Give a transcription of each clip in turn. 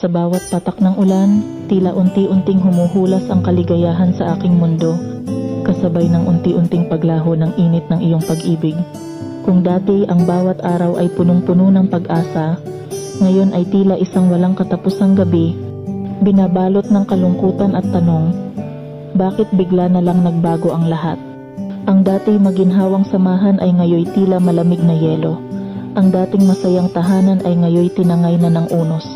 Sa bawat patak ng ulan, tila unti-unting humuhulas ang kaligayahan sa aking mundo, kasabay ng unti-unting paglaho ng init ng iyong pag-ibig. Kung dati ang bawat araw ay punong-puno ng pag-asa, ngayon ay tila isang walang katapusang gabi, binabalot ng kalungkutan at tanong, bakit bigla na lang nagbago ang lahat? Ang dati maginhawang samahan ay ngayoy tila malamig na yelo. Ang dating masayang tahanan ay ngayoy tinangay na ng unos.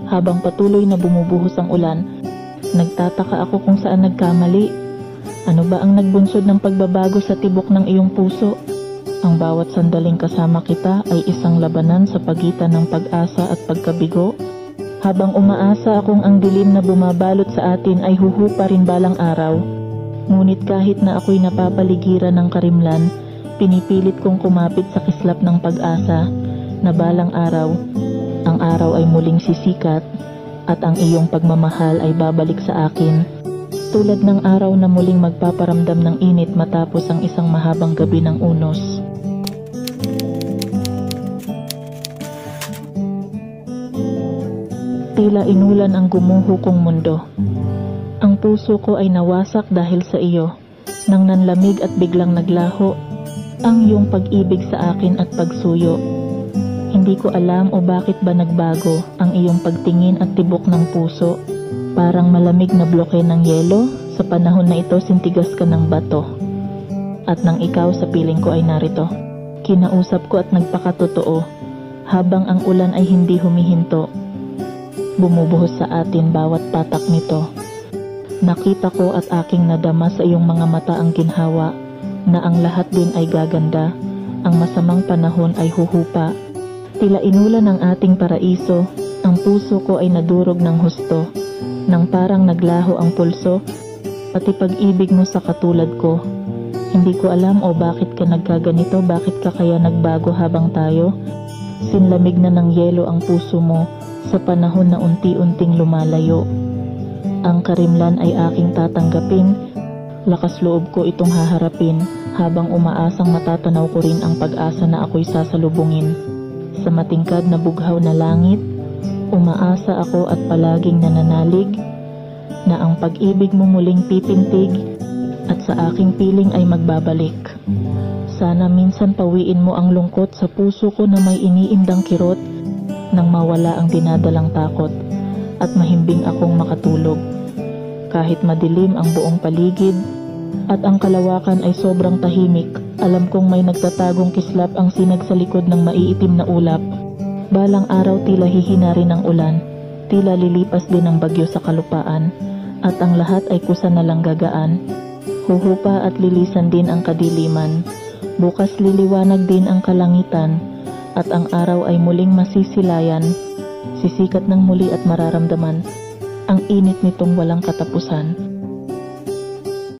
Habang patuloy na bumubuhos ang ulan, nagtataka ako kung saan nagkamali. Ano ba ang nagbunsod ng pagbabago sa tibok ng iyong puso? Ang bawat sandaling kasama kita ay isang labanan sa pagitan ng pag-asa at pagkabigo. Habang umaasa akong ang dilim na bumabalot sa atin ay huhupa rin balang araw. Ngunit kahit na ako'y napapaligiran ng karimlan, pinipilit kong kumapit sa kislap ng pag-asa na balang araw, ang araw ay muling sisikat at ang iyong pagmamahal ay babalik sa akin. Tulad ng araw na muling magpaparamdam ng init matapos ang isang mahabang gabi ng unos. Tila inulan ang gumuho kong mundo. Ang puso ko ay nawasak dahil sa iyo. Nang nanlamig at biglang naglaho, ang iyong pag-ibig sa akin at pagsuyo. Hindi ko alam o bakit ba nagbago ang iyong pagtingin at tibok ng puso. Parang malamig na bloke ng yelo, sa panahon na ito sintigas ka ng bato. At nang ikaw sa piling ko ay narito, kinausap ko at nagpakatotoo, habang ang ulan ay hindi humihinto. Bumubuhos sa atin bawat patak nito. Nakita ko at aking nadama sa iyong mga mata ang ginhawa, na ang lahat din ay gaganda, ang masamang panahon ay huhupa. Tila inulan ang ating paraiso, ang puso ko ay nadurog ng husto, nang parang naglaho ang pulso, pati pag-ibig mo sa katulad ko. Hindi ko alam o bakit ka nagkaganito, bakit ka kaya nagbago habang tayo? Sinlamig na ng yelo ang puso mo sa panahon na unti-unting lumalayo. Ang karimlan ay aking tatanggapin, lakas loob ko itong haharapin, habang umaasang matatanaw ko rin ang pag-asa na ako'y sasalubungin. Sa matingkad na bughaw na langit, umaasa ako at palaging nananalig na ang pag-ibig mo muling pipintig at sa aking piling ay magbabalik. Sana minsan pawiin mo ang lungkot sa puso ko na may iniindang kirot nang mawala ang dinadalang takot at mahimbing akong makatulog. Kahit madilim ang buong paligid at ang kalawakan ay sobrang tahimik, alam kong may nagtatagong kislap ang sinag sa likod ng maiitim na ulap. Balang araw tila hihina rin ang ulan, tila lilipas din ang bagyo sa kalupaan, at ang lahat ay kusa na lang gagaan. Huhupa at lilisan din ang kadiliman, bukas liliwanag din ang kalangitan, at ang araw ay muling masisilayan, sisikat ng muli at mararamdaman ang init nitong walang katapusan.